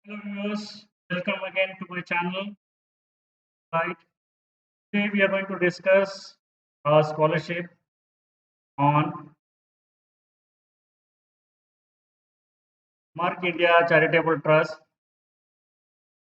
Hello viewers, welcome again to my channel. Right, today we are going to discuss a scholarship on Mark India Charitable Trust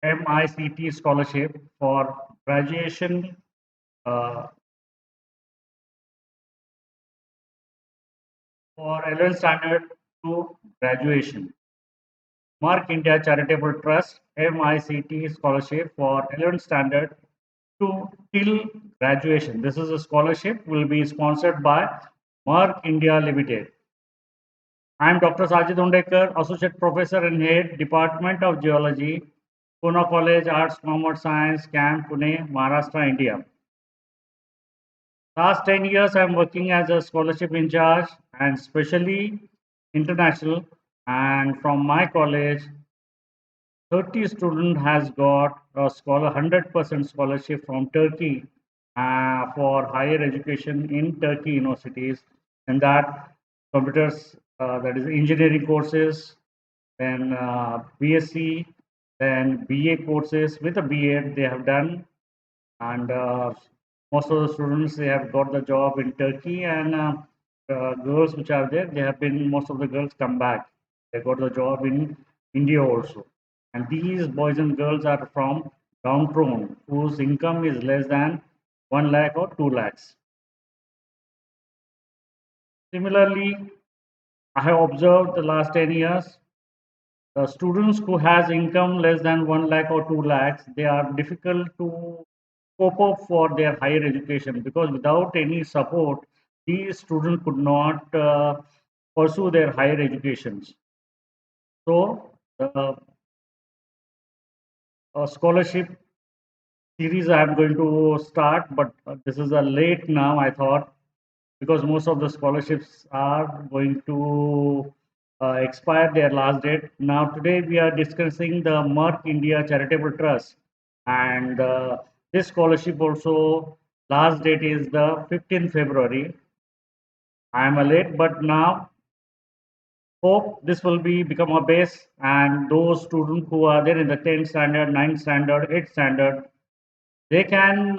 MICT scholarship for graduation uh, for 11th standard to graduation. Mark India Charitable Trust MICT scholarship for 11th standard to till graduation. This is a scholarship will be sponsored by Mark India Limited. I am Dr. Sajid Undekar, Associate Professor and Head, Department of Geology, Pune College, Arts, Commerce, Science, Camp, Pune, Maharashtra, India. Last 10 years, I am working as a scholarship in charge and specially international. And from my college, 30 student has got a 100% scholarship from Turkey for higher education in Turkey universities, and that computers, that is engineering courses, then BSc, then BA courses with a BEd they have done, and most of the students they have got the job in Turkey, and girls which are there, they have been most of the girls come back. They got the job in India also, and these boys and girls are from downtown whose income is less than 1 lakh or 2 lakhs. Similarly, I have observed the last 10 years the students who has income less than 1 lakh or 2 lakhs, they are difficult to cope up for their higher education because without any support, these students could not pursue their higher educations. So, the scholarship series I am going to start, but this is a late now, I thought, because most of the scholarships are going to expire their last date. Now, today we are discussing the Merck India Charitable Trust, and this scholarship also last date is the 15th February. I am a late, but now hope this will be become a base, and those students who are there in the 10th standard, 9th standard, 8th standard, they can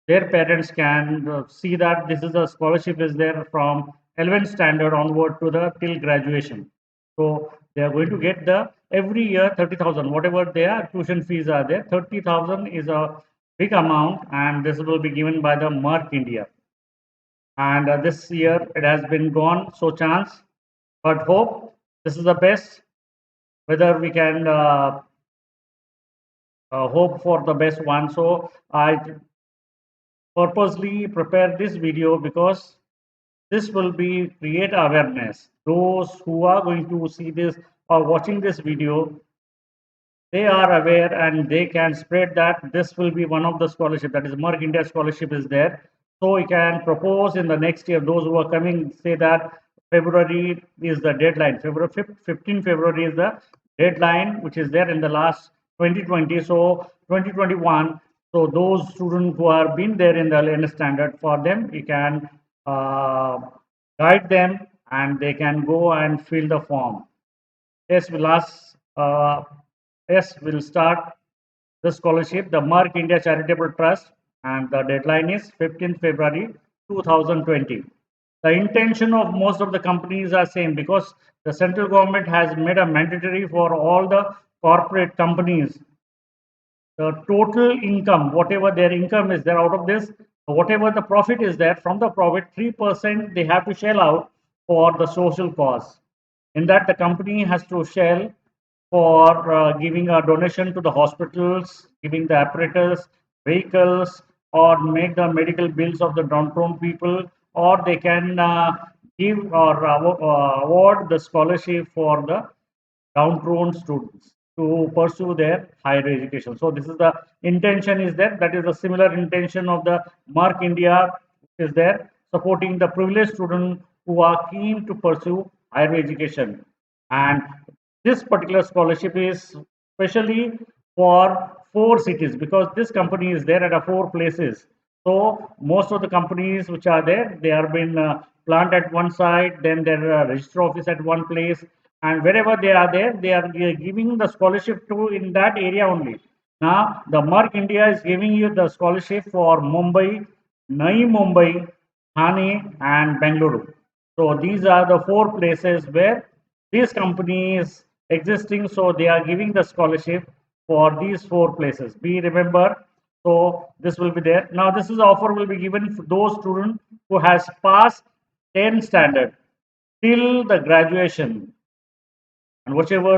their parents can see that this is a scholarship is there from 11th standard onward to the till graduation. So they are going to get the every year 30,000 whatever their tuition fees are there. 30,000 is a big amount, and this will be given by the Mark India. And this year it has been gone so chance, but hope this is the best. Whether we can hope for the best one. So I purposely prepare this video because this will be create awareness. Those who are going to see this or watching this video, they are aware and they can spread that this will be one of the scholarship, that is Merck India scholarship is there. So we can propose in the next year. Those who are coming say that February is the deadline. February 15 February is the deadline which is there in the last 2020. So 2021. So those students who are been there in the latest standard, for them we can uh, guide them and they can go and fill the form. Yes, we'll ask, yes, we'll start the scholarship, the Mark India Charitable Trust, and the deadline is 15th February 2020. The intention of most of the companies are same because the central government has made a mandatory for all the corporate companies. The total income, whatever their income is there out of this, whatever the profit is there, from the profit, 3% they have to shell out for the social cause. In that, the company has to shell for giving a donation to the hospitals, giving the apparatus, vehicles, or make the medical bills of the downtown people, or they can give or award the scholarship for the downtown students to pursue their higher education. So this is the intention is there. That is a similar intention of the Mark India is there, supporting the privileged students who are keen to pursue higher education. And this particular scholarship is specially for 4 cities because this company is there at a 4 places. So most of the companies which are there, they are been plant at one side, then their register office at one place, and wherever they are there, they are giving the scholarship to in that area only. Now, the Merck India is giving you the scholarship for Mumbai, Navi Mumbai, Thane, and Bengaluru. So these are the four places where this company is existing. So they are giving the scholarship for these four places. We remember. So this will be there. Now this is offer will be given for those students who has passed 10 standard till the graduation, and whichever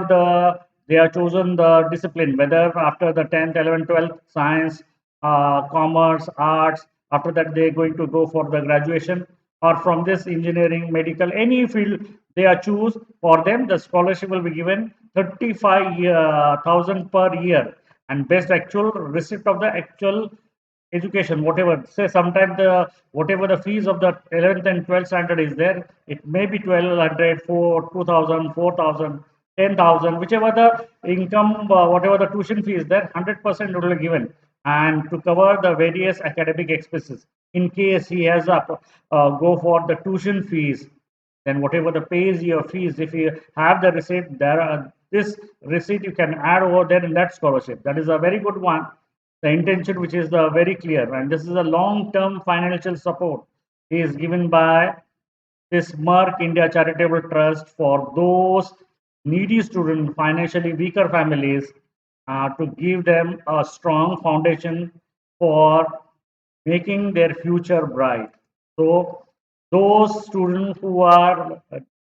they are chosen the discipline, whether after the 10th, 11th, 12th, science, commerce, arts, after that they're going to go for the graduation, or from this engineering, medical, any field they are choose, for them the scholarship will be given 35,000 per year, and based actual receipt of the actual education, whatever, say sometimes the whatever the fees of the 11th and 12th standard is there, it may be 1200, 2000, 4000, 10,000, whichever the income, whatever the tuition fee is there, 100% will be given, and to cover the various academic expenses in case he has a go for the tuition fees, then whatever the pays your fees, if you have the receipt, there are this receipt you can add over there in that scholarship. That is a very good one. The intention, which is the very clear, and this is a long-term financial support is given by this Merck India Charitable Trust for those needy students, financially weaker families, to give them a strong foundation for making their future bright. So those students who are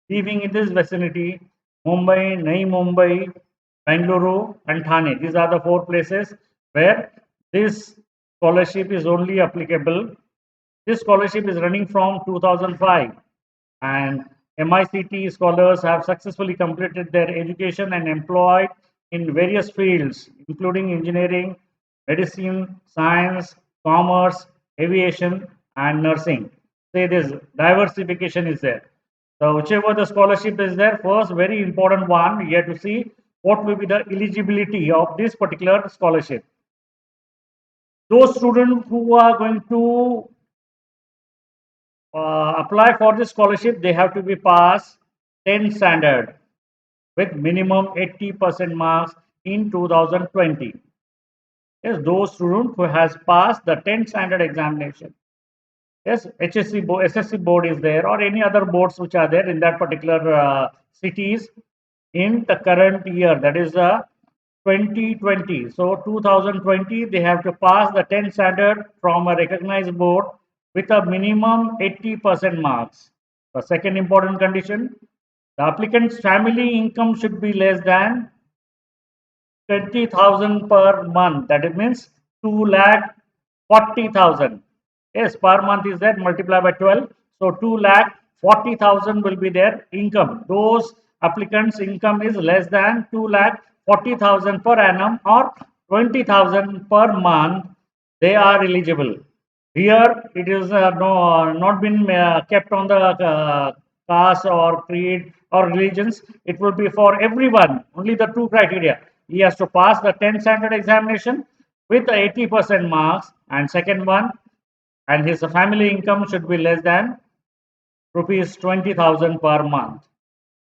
living in this vicinity, Mumbai, Navi Mumbai, Bengaluru, and Thane, these are the four places where this scholarship is only applicable. This scholarship is running from 2005, and MICT scholars have successfully completed their education and employed in various fields, including engineering, medicine, science, commerce, aviation, and nursing. Say this diversification is there. So whichever the scholarship is there, first very important one, you have to see what will be the eligibility of this particular scholarship. Those students who are going to apply for this scholarship, they have to be passed 10 standard with minimum 80% marks in 2020. Yes, those students who has passed the 10 standard examination. Yes, HSC board, SSC board is there, or any other boards which are there in that particular cities in the current year, that is 2020. So 2020, they have to pass the 10 standard from a recognized board with a minimum 80% marks. The second important condition, the applicant's family income should be less than 20,000 per month. That means 2,40,000. Yes, per month is that multiplied by 12. So 2,40,000 will be their income. Those applicants' income is less than 2,40,000 per annum or 20,000 per month. They are eligible. Here it is not been kept on the caste or creed or religions. It will be for everyone. Only the two criteria. He has to pass the 10 standard examination with 80% marks, and second one, and his family income should be less than rupees 20,000 per month.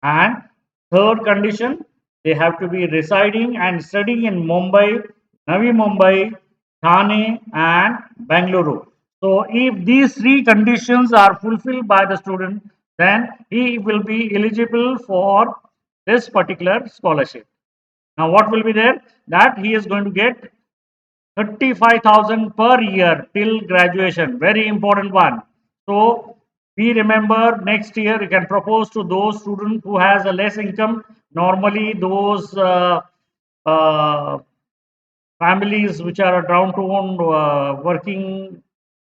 And third condition, they have to be residing and studying in Mumbai, Navi Mumbai, Thane, and Bengaluru. So, if these three conditions are fulfilled by the student, then he will be eligible for this particular scholarship. Now, what will be there? That he is going to get 35,000 per year till graduation. Very important one. So we remember next year you can propose to those students who has a less income. Normally those uh, families which are down to working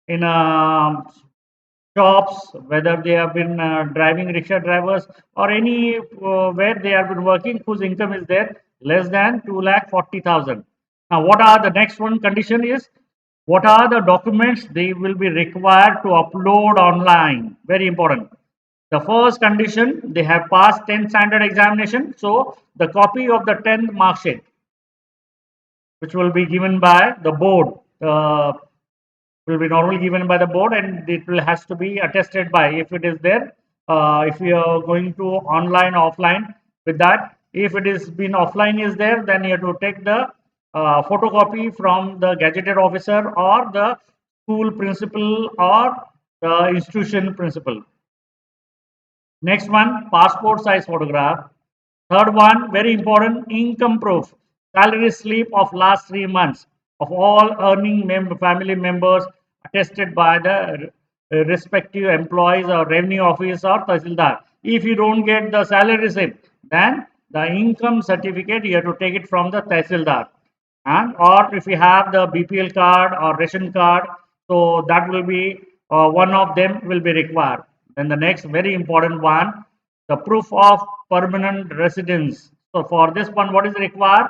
in shops, whether they have been driving rickshaw drivers or any where they have been working, whose income is there less than 2,40,000. Now, what are the next one condition is, what are the documents they will be required to upload online? Very important. The first condition, they have passed 10th standard examination. So the copy of the 10th mark sheet, which will be given by the board. will be normally given by the board, and it will has to be attested by, if it is there, if you are going to online offline with that. If it is been offline is there, then you have to take the photocopy from the gazetted officer or the school principal or the institution principal. Next one, passport size photograph. Third one, very important, income proof, salary slip of last 3 months of all earning family members attested by the respective employees or revenue office or tahsildar. If you don't get the salary slip, then the income certificate you have to take it from the tahsildar. And or if you have the BPL card or ration card, so that will be one of them will be required. Then the next very important one, the proof of permanent residence. So for this one, what is required?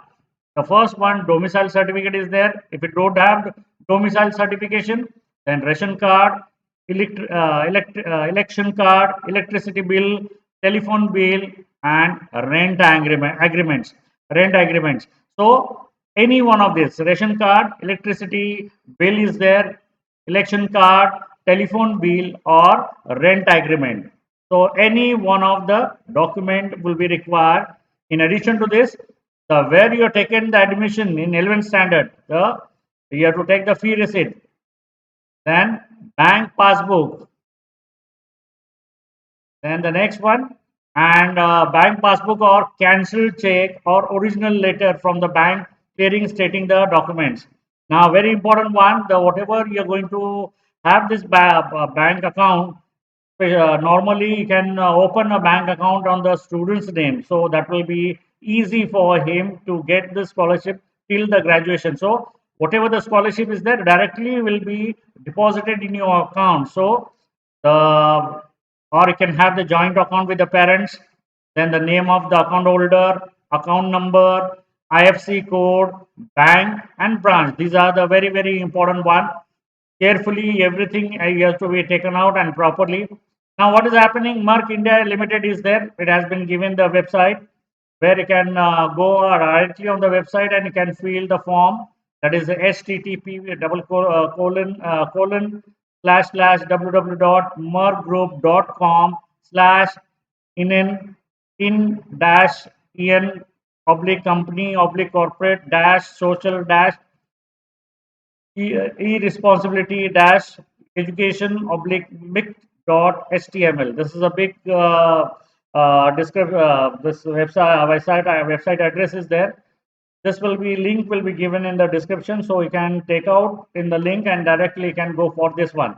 The first one, domicile certificate is there. If you don't have domicile certification, then ration card, election card, electricity bill, telephone bill, and rent agreements. Rent agreements. So any one of these, ration card, electricity bill is there, election card, telephone bill, or rent agreement. So any one of the document will be required. In addition to this, the where you have taken the admission in 11th standard, you have to take the fee receipt, then bank passbook, then the next one, and bank passbook or cancelled check or original letter from the bank clearing stating the documents. Now, very important one, the whatever you're going to have this bank account, normally you can open a bank account on the student's name, so that will be easy for him to get the scholarship till the graduation. So whatever the scholarship is there directly will be deposited in your account. So the or you can have the joint account with the parents, then the name of the account holder, account number, IFC code, bank, and branch. These are the very important one. Carefully everything has to be taken out and properly. Now what is happening, Merck India Limited is there. It has been given the website where you can go directly on the website and you can fill the form. That is http colon / www.merckgroup.com/in dash en oblique company oblique corporate dash social dash e-responsibility dash education oblique mic dot html. This is a big this website address is there. This will be link will be given in the description, so you can take out in the link and directly you can go for this one.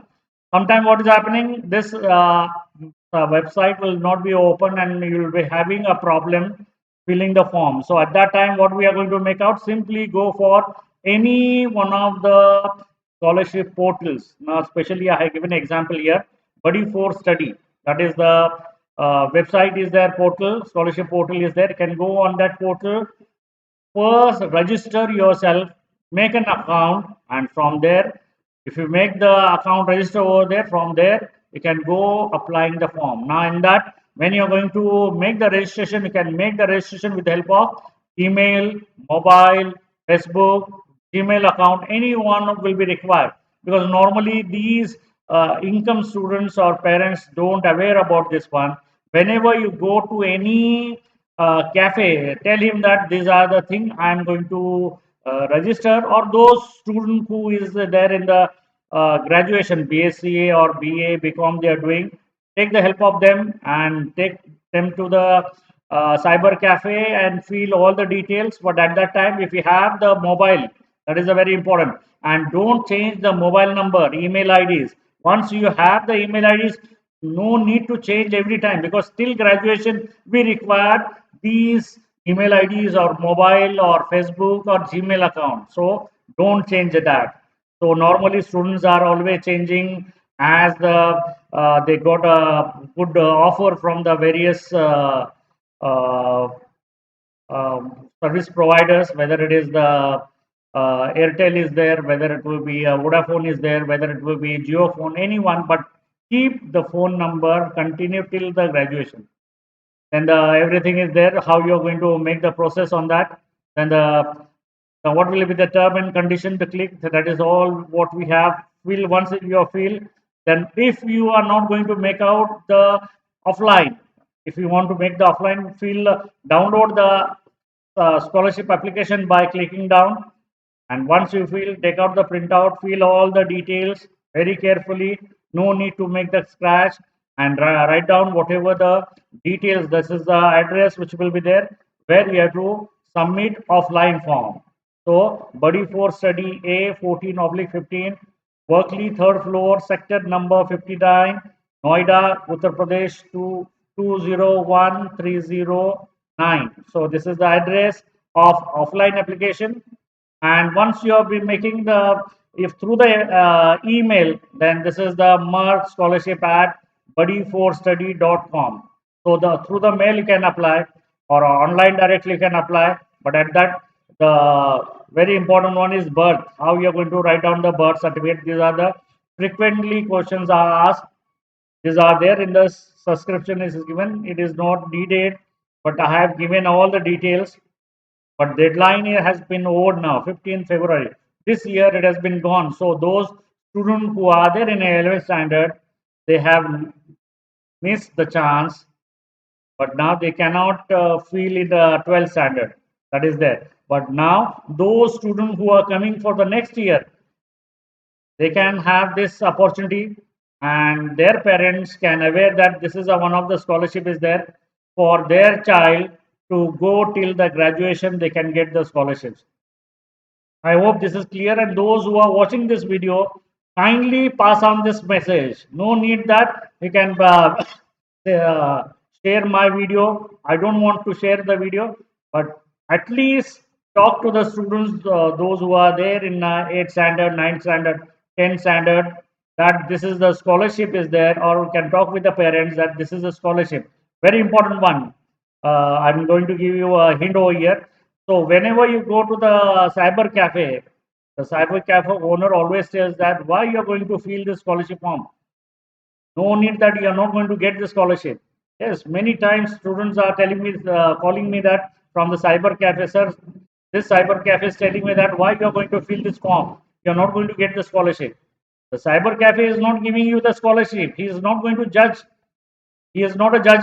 Sometime what is happening, this website will not be open and you will be having a problem filling the form. So at that time, what we are going to make out, simply go for any one of the scholarship portals. Now, especially I have given an example here, Buddy4Study. That is the website is there, portal, scholarship portal is there. You can go on that portal. First, register yourself, make an account, and from there, if you make the account register over there, from there, you can go applying the form. Now, in that, when you're going to make the registration, you can make the registration with the help of email, mobile, Facebook, Gmail account, any one will be required, because normally these income students or parents don't aware about this one. Whenever you go to any cafe, tell him that these are the thing I am going to register, or those student who is there in the graduation, BSCA or BA, BCom they are doing, take the help of them and take them to the cyber cafe and fill all the details. But at that time, if you have the mobile, that is a very important, and don't change the mobile number, email IDs. Once you have the email IDs, no need to change every time, because till graduation we require these email IDs or mobile or Facebook or Gmail account. So don't change that. So normally students are always changing as the they got a good offer from the various service providers, whether it is the Airtel is there, whether it will be Vodafone is there, whether it will be JioPhone, anyone, but keep the phone number continue till the graduation. Then everything is there, how you're going to make the process on that. Then what will be the term and condition to click. So that is all what we have feel once you feel, then if you are not going to make out the offline, if you want to make the offline feel, download the scholarship application by clicking down, and once you fill, take out the printout, fill all the details very carefully. No need to make the scratch, and write down whatever the details. This is the address which will be there where you have to submit offline form. So, Buddy 4 Study A 14/15, Berkeley, third floor, sector number 59, Noida, Uttar Pradesh 201,309. So, this is the address of offline application. And once you have been making the, if through the email, then this is the Merck scholarship at buddy4study.com. So the through the mail you can apply, or online directly you can apply. But at that, the very important one is birth. How you are going to write down the birth certificate. These are the frequently questions are asked. These are there in the subscription is given. It is not needed, but I have given all the details. But deadline has been over now, 15th February. This year it has been gone. So those students who are there in 11th standard, they have missed the chance, but now they cannot feel in the 12th standard. That is there. But now those students who are coming for the next year, they can have this opportunity, and their parents can aware that this is one of the scholarship is there for their child to go till the graduation. They can get the scholarships. I hope this is clear, and those who are watching this video, kindly pass on this message. No need that you can uh, share my video. I don't want to share the video, but at least talk to the students, those who are there in 8th standard, 9th standard, 10th standard, that this is the scholarship is there, or you can talk with the parents that this is a scholarship. Very important one. I'm going to give you a hint over here. So whenever you go to the cyber cafe, the cyber cafe owner always tells that why you are going to fill this scholarship form. No need that you are not going to get the scholarship. Yes, many times students are telling me, calling me that from the cyber cafe, sir, this cyber cafe is telling me that why you are going to fill this form. You are not going to get the scholarship. The cyber cafe is not giving you the scholarship. He is not going to judge. He is not a judge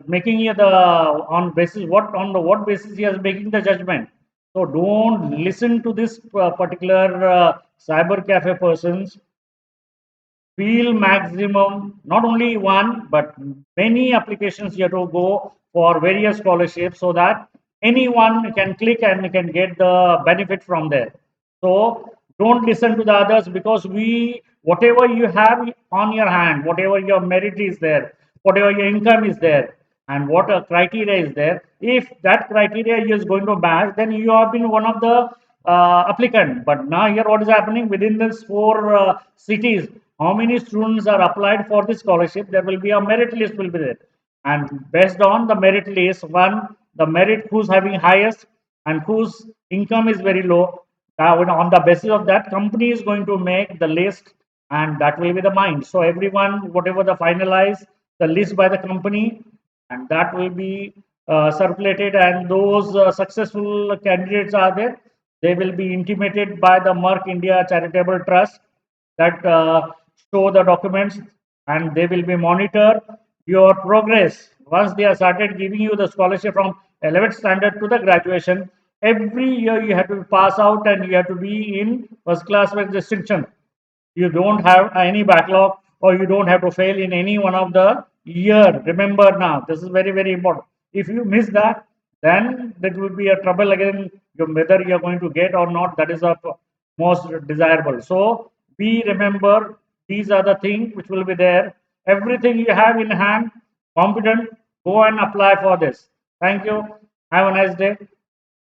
making the on basis what on the what basis he is making the judgment. So don't listen to this particular cyber cafe persons. Feel maximum, not only one but many applications you have to go for various scholarships, so that anyone can click and can get the benefit from there. So don't listen to the others, because we whatever you have on your hand, whatever your merit is there, whatever your income is there, and what a criteria is there, if that criteria is going to match, then you have been one of the applicant. But now here what is happening within this four cities, how many students are applied for this scholarship, there will be a merit list will be there, and based on the merit list, one, the merit who's having highest and whose income is very low, on the basis of that, company is going to make the list, and that will be the mind. So everyone, whatever the finalize the list by the company, and that will be circulated, and those successful candidates are there, they will be intimated by the Merck India Charitable Trust, that show the documents, and they will be monitor your progress. Once they have started giving you the scholarship from 11th standard to the graduation, every year you have to pass out, and you have to be in first class with distinction. You don't have any backlog, or you don't have to fail in any one of the year. Remember, now this is very very important. If you miss that, then that will be a trouble again, whether you are going to get or not. That is the most desirable. So we remember, these are the things which will be there. Everything you have in hand, competent, go and apply for this. Thank you. Have a nice day.